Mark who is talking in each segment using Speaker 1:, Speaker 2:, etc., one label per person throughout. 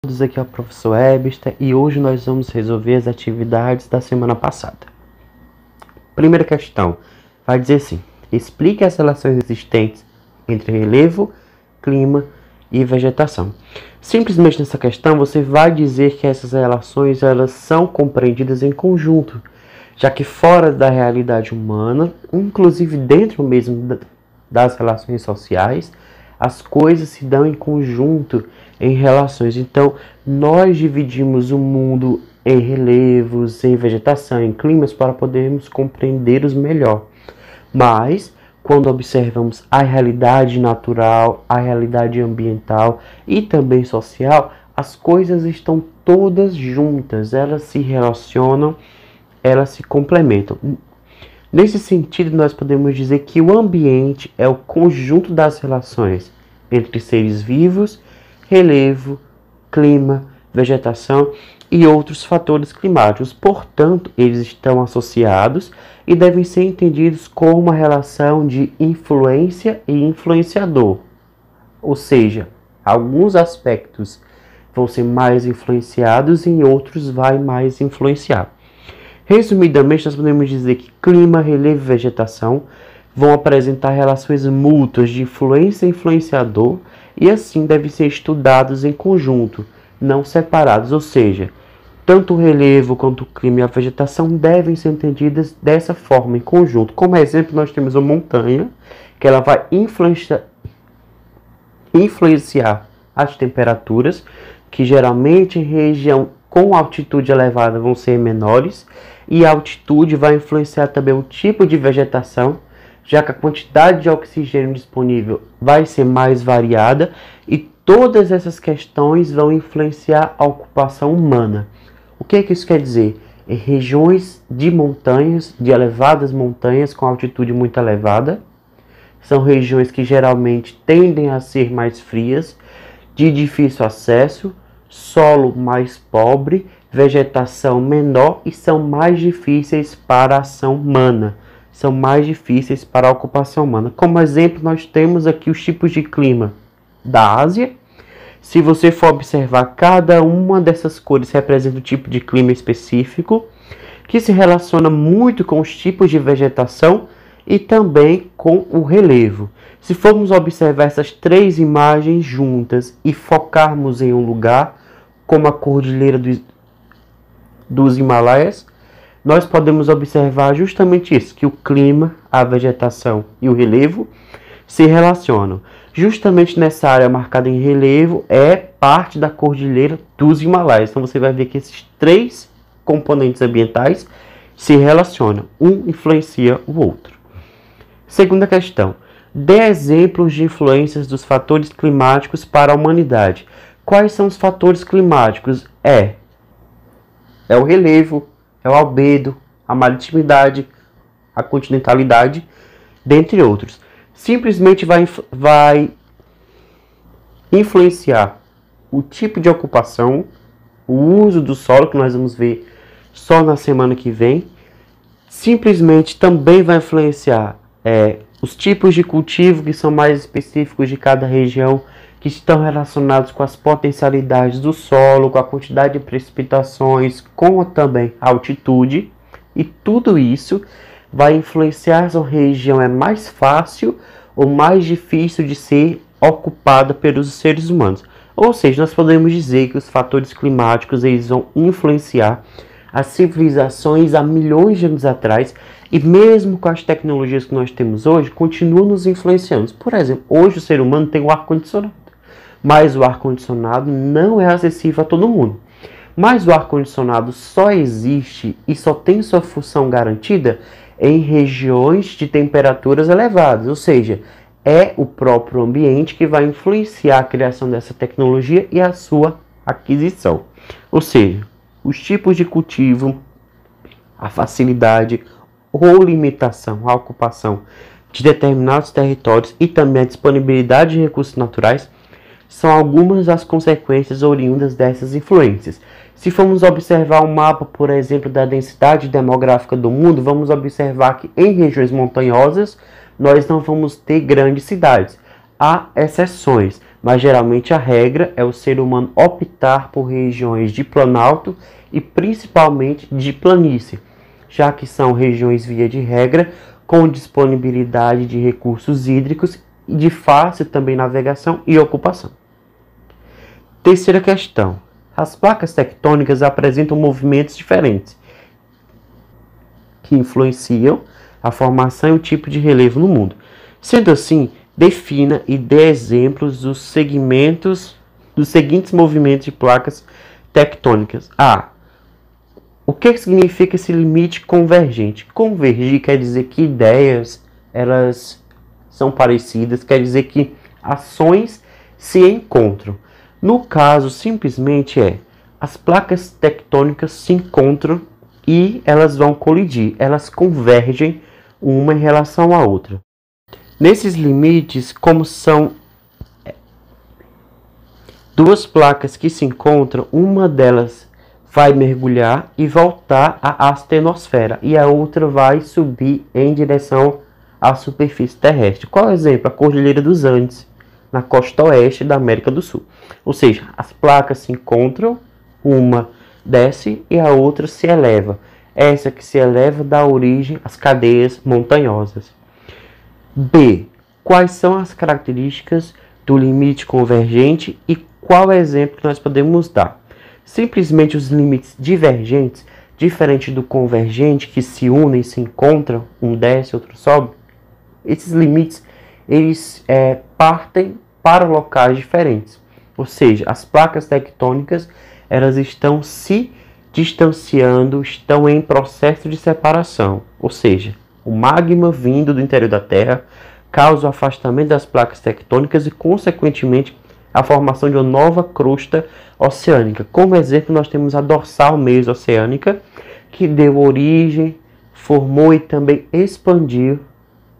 Speaker 1: Todos, aqui é o professor Ebster e hoje nós vamos resolver as atividades da semana passada. Primeira questão, vai dizer assim: explique as relações existentes entre relevo, clima e vegetação. Simplesmente nessa questão você vai dizer que essas relações elas são compreendidas em conjunto, já que fora da realidade humana, inclusive dentro mesmo das relações sociais, as coisas se dão em conjunto, em relações. Então, nós dividimos o mundo em relevos, em vegetação, em climas, para podermos compreendê-los melhor. Mas, quando observamos a realidade natural, a realidade ambiental e também social, as coisas estão todas juntas, elas se relacionam, elas se complementam. Nesse sentido, nós podemos dizer que o ambiente é o conjunto das relações entre seres vivos, relevo, clima, vegetação e outros fatores climáticos. Portanto, eles estão associados e devem ser entendidos como uma relação de influência e influenciador. Ou seja, alguns aspectos vão ser mais influenciados e em outros vai mais influenciar. Resumidamente, nós podemos dizer que clima, relevo e vegetação vão apresentar relações mútuas de influência e influenciador e assim devem ser estudados em conjunto, não separados. Ou seja, tanto o relevo quanto o clima e a vegetação devem ser entendidas dessa forma, em conjunto. Como exemplo, nós temos a montanha, que ela vai influenciar as temperaturas, que geralmente em região com altitude elevada vão ser menores, e a altitude vai influenciar também o tipo de vegetação, já que a quantidade de oxigênio disponível vai ser mais variada, e todas essas questões vão influenciar a ocupação humana. O que isso quer dizer? Em regiões de montanhas, de elevadas montanhas com altitude muito elevada, são regiões que geralmente tendem a ser mais frias, de difícil acesso, solo mais pobre, vegetação menor e são mais difíceis para a ação humana, são mais difíceis para a ocupação humana. Como exemplo, nós temos aqui os tipos de clima da Ásia. Se você for observar, cada uma dessas cores representa um tipo de clima específico, que se relaciona muito com os tipos de vegetação e também com o relevo. Se formos observar essas três imagens juntas e focarmos em um lugar, como a cordilheira dos Himalaias, nós podemos observar justamente isso, que o clima, a vegetação e o relevo se relacionam. Justamente nessa área marcada em relevo é parte da cordilheira dos Himalaias. Então você vai ver que esses três componentes ambientais se relacionam, um influencia o outro. Segunda questão, dê exemplos de influências dos fatores climáticos para a humanidade. Quais são os fatores climáticos? É o relevo, é o albedo, a maritimidade, a continentalidade, dentre outros. Simplesmente vai influenciar o tipo de ocupação, o uso do solo, que nós vamos ver só na semana que vem. Simplesmente também vai influenciar os tipos de cultivo que são mais específicos de cada região, que estão relacionados com as potencialidades do solo, com a quantidade de precipitações, com também a altitude, e tudo isso vai influenciar se a região é mais fácil ou mais difícil de ser ocupada pelos seres humanos. Ou seja, nós podemos dizer que os fatores climáticos eles vão influenciar as civilizações há milhões de anos atrás, e mesmo com as tecnologias que nós temos hoje, continuam nos influenciando. Por exemplo, hoje o ser humano tem o ar-condicionado, mas o ar-condicionado não é acessível a todo mundo. Mas o ar-condicionado só existe e só tem sua função garantida em regiões de temperaturas elevadas, ou seja, é o próprio ambiente que vai influenciar a criação dessa tecnologia e a sua aquisição. Ou seja, os tipos de cultivo, a facilidade ou limitação à ocupação de determinados territórios e também a disponibilidade de recursos naturais são algumas das consequências oriundas dessas influências. Se formos observar um mapa, por exemplo, da densidade demográfica do mundo, vamos observar que em regiões montanhosas nós não vamos ter grandes cidades. Há exceções, mas geralmente a regra é o ser humano optar por regiões de planalto e principalmente de planície, já que são regiões via de regra com disponibilidade de recursos hídricos e de fácil também navegação e ocupação. Terceira questão. As placas tectônicas apresentam movimentos diferentes que influenciam a formação e o tipo de relevo no mundo. Sendo assim, defina e dê exemplos dos seguintes movimentos de placas tectônicas. A. O que significa esse limite convergente? Convergir quer dizer que ideias elas são parecidas, quer dizer que ações se encontram. No caso, simplesmente as placas tectônicas se encontram e elas vão colidir, elas convergem uma em relação à outra. Nesses limites, como são duas placas que se encontram, uma delas vai mergulhar e voltar à astenosfera e a outra vai subir em direção à superfície terrestre. Qual é o exemplo? A Cordilheira dos Andes, na costa oeste da América do Sul. Ou seja, as placas se encontram, uma desce e a outra se eleva. Essa que se eleva dá origem às cadeias montanhosas. B. Quais são as características do limite convergente e qual é o exemplo que nós podemos dar? Simplesmente os limites divergentes, diferente do convergente, que se unem e se encontram, um desce, outro sobe. Esses limites, eles partem para locais diferentes. Ou seja, as placas tectônicas, elas estão se distanciando, estão em processo de separação. Ou seja, o magma vindo do interior da Terra causa o afastamento das placas tectônicas e, consequentemente, a formação de uma nova crosta oceânica. Como exemplo, nós temos a dorsal mesoceânica, que deu origem, formou e também expandiu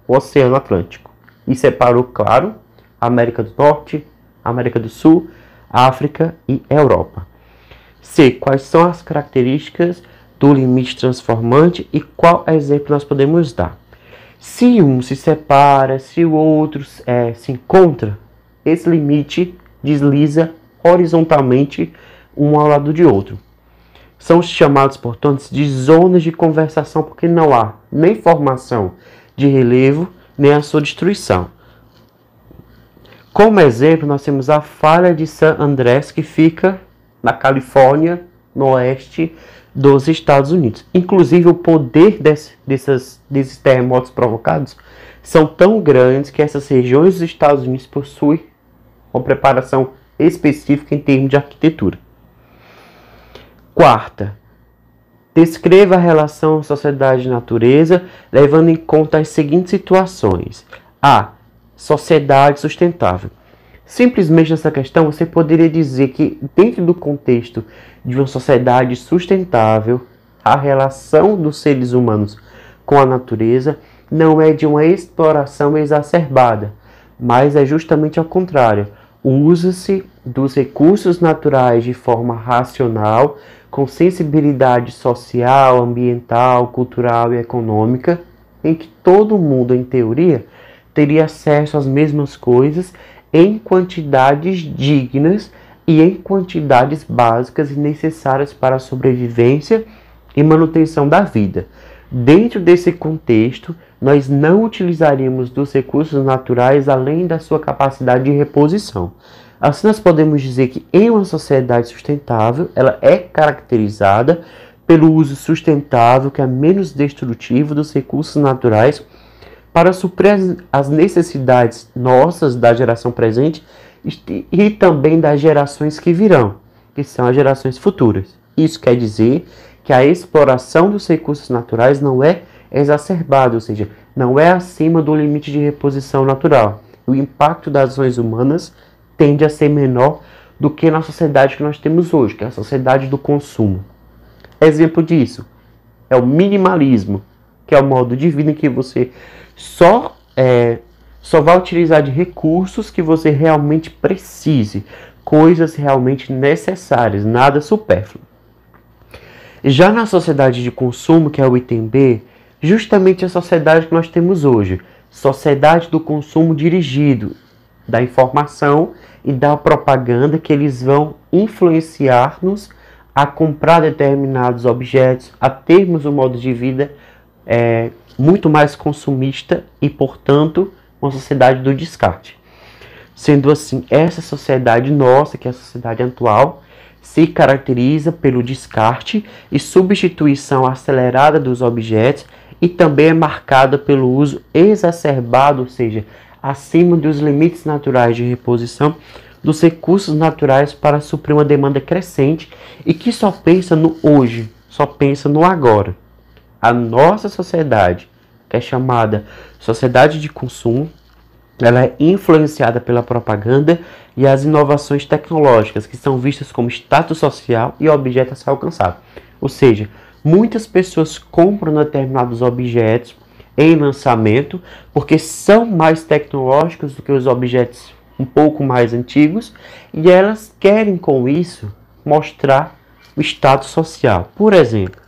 Speaker 1: o Oceano Atlântico. E separou, claro, a América do Norte, a América do Sul, África e Europa. C. Quais são as características do limite transformante e qual exemplo nós podemos dar? Se um se separa, se o outro se encontra, esse limite desliza horizontalmente um ao lado de outro. São chamados, portanto, de zonas de conversação, porque não há nem formação de relevo, nem a sua destruição. Como exemplo, nós temos a falha de San Andrés, que fica na Califórnia, no oeste dos Estados Unidos. Inclusive, o poder desses terremotos provocados são tão grandes que essas regiões dos Estados Unidos possuem uma preparação específica em termos de arquitetura. Quarta, descreva a relação sociedade e natureza, levando em conta as seguintes situações. A. Sociedade sustentável. Simplesmente nessa questão, você poderia dizer que, dentro do contexto de uma sociedade sustentável, a relação dos seres humanos com a natureza não é de uma exploração exacerbada, mas é justamente ao contrário. Usa-se dos recursos naturais de forma racional, com sensibilidade social, ambiental, cultural e econômica, em que todo mundo, em teoria, teria acesso às mesmas coisas em quantidades dignas e em quantidades básicas e necessárias para a sobrevivência e manutenção da vida. Dentro desse contexto, nós não utilizaríamos dos recursos naturais além da sua capacidade de reposição. Assim, nós podemos dizer que em uma sociedade sustentável, ela é caracterizada pelo uso sustentável, que é menos destrutivo dos recursos naturais, para suprir as necessidades nossas da geração presente e também das gerações que virão, que são as gerações futuras. Isso quer dizer que a exploração dos recursos naturais não é exacerbada, ou seja, não é acima do limite de reposição natural. O impacto das ações humanas tende a ser menor do que na sociedade que nós temos hoje, que é a sociedade do consumo. Exemplo disso é o minimalismo, que é o modo de vida em que você só vai utilizar de recursos que você realmente precise, coisas realmente necessárias, nada supérfluo. Já na sociedade de consumo, que é o item B, justamente a sociedade que nós temos hoje, sociedade do consumo dirigido, da informação e da propaganda que eles vão influenciar-nos a comprar determinados objetos, a termos um modo de vida muito mais consumista e, portanto, uma sociedade do descarte. Sendo assim, essa sociedade nossa, que é a sociedade atual, se caracteriza pelo descarte e substituição acelerada dos objetos e também é marcada pelo uso exacerbado, ou seja, acima dos limites naturais de reposição dos recursos naturais para suprir uma demanda crescente e que só pensa no hoje, só pensa no agora. A nossa sociedade, que é chamada sociedade de consumo, ela é influenciada pela propaganda e as inovações tecnológicas, que são vistas como status social e objeto a ser alcançado. Ou seja, muitas pessoas compram determinados objetos em lançamento porque são mais tecnológicos do que os objetos um pouco mais antigos e elas querem com isso mostrar o status social. Por exemplo,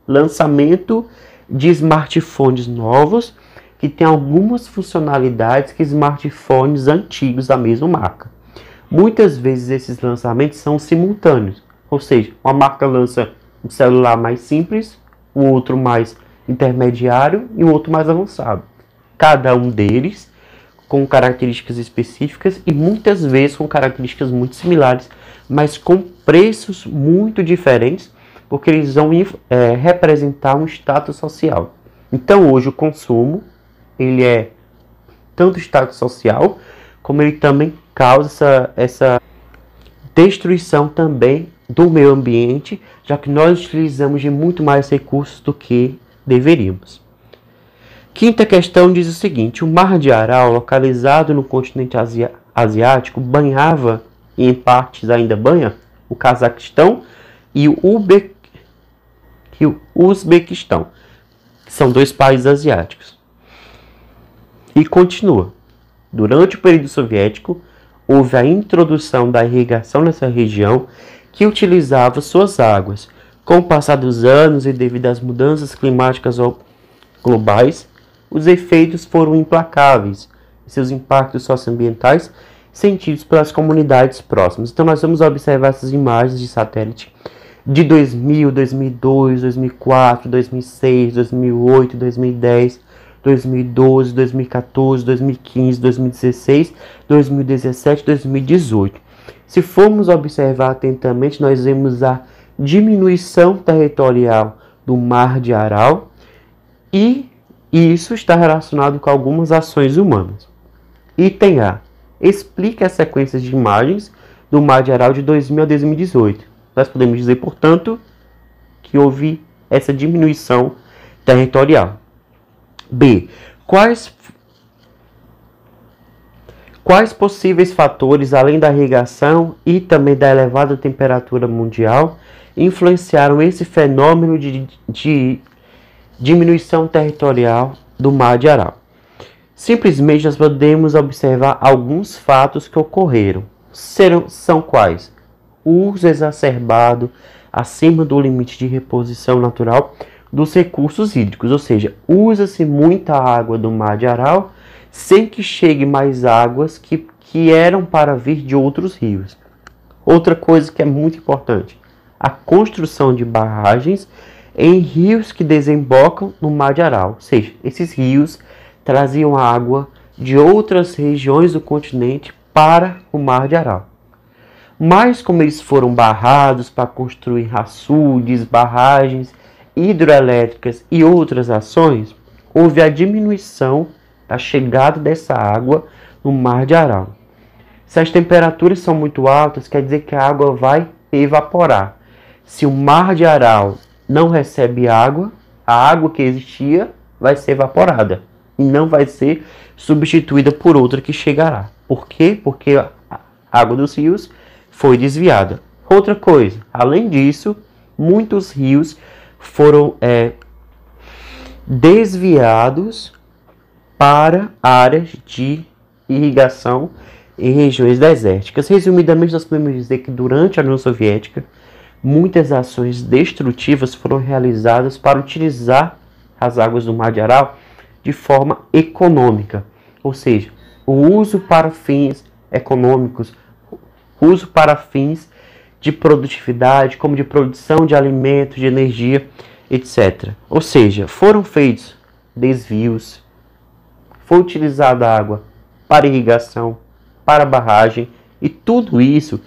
Speaker 1: lançamento de smartphones novos que tem algumas funcionalidades que smartphones antigos da mesma marca. Muitas vezes esses lançamentos são simultâneos, ou seja, uma marca lança um celular mais simples, o outro mais intermediário e o outro mais avançado. Cada um deles com características específicas e muitas vezes com características muito similares, mas com preços muito diferentes, porque eles vão representar um status social. Então hoje o consumo, ele é tanto status social, como ele também causa essa destruição também do meio ambiente, já que nós utilizamos de muito mais recursos do que deveríamos. Quinta questão diz o seguinte: o Mar de Aral, localizado no continente asiático, banhava, e em partes ainda banha, o Cazaquistão e o Uzbequistão, que são dois países asiáticos. E continua. Durante o período soviético, houve a introdução da irrigação nessa região, que utilizava suas águas. Com o passar dos anos e devido às mudanças climáticas globais, os efeitos foram implacáveis e seus impactos socioambientais sentidos pelas comunidades próximas. Então nós vamos observar essas imagens de satélite de 2000, 2002, 2004, 2006, 2008, 2010, 2012, 2014, 2015, 2016, 2017, 2018. Se formos observar atentamente, nós vemos a diminuição territorial do Mar de Aral e isso está relacionado com algumas ações humanas. Item A. Explica as sequências de imagens do Mar de Aral de 2000 a 2018. Nós podemos dizer, portanto, que houve essa diminuição territorial. B. Quais possíveis fatores, além da irrigação e também da elevada temperatura mundial, influenciaram esse fenômeno de diminuição territorial do Mar de Aral? Simplesmente nós podemos observar alguns fatos que ocorreram. São quais? O uso exacerbado acima do limite de reposição natural dos recursos hídricos, ou seja, usa-se muita água do Mar de Aral sem que chegue mais águas que eram para vir de outros rios. Outra coisa que é muito importante, a construção de barragens em rios que desembocam no Mar de Aral, ou seja, esses rios traziam água de outras regiões do continente para o Mar de Aral. Mas como eles foram barrados para construir açudes, barragens hidroelétricas e outras ações, houve a diminuição da chegada dessa água no Mar de Aral. Se as temperaturas são muito altas, quer dizer que a água vai evaporar. Se o Mar de Aral não recebe água, a água que existia vai ser evaporada e não vai ser substituída por outra que chegará. Por quê? Porque a água dos rios foi desviada. Outra coisa, além disso, muitos rios foram desviados para áreas de irrigação em regiões desérticas. Resumidamente, nós podemos dizer que durante a União Soviética, muitas ações destrutivas foram realizadas para utilizar as águas do Mar de Aral de forma econômica. Ou seja, o uso para fins econômicos, uso para fins de produtividade, como de produção de alimentos, de energia, etc. Ou seja, foram feitos desvios, foi utilizada água para irrigação, para barragem, e tudo isso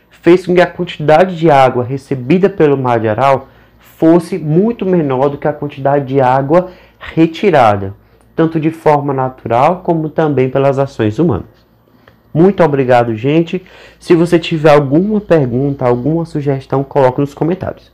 Speaker 1: fez com que a quantidade de água recebida pelo Mar de Aral fosse muito menor do que a quantidade de água retirada, tanto de forma natural como também pelas ações humanas. Muito obrigado, gente. Se você tiver alguma pergunta, alguma sugestão, coloque nos comentários.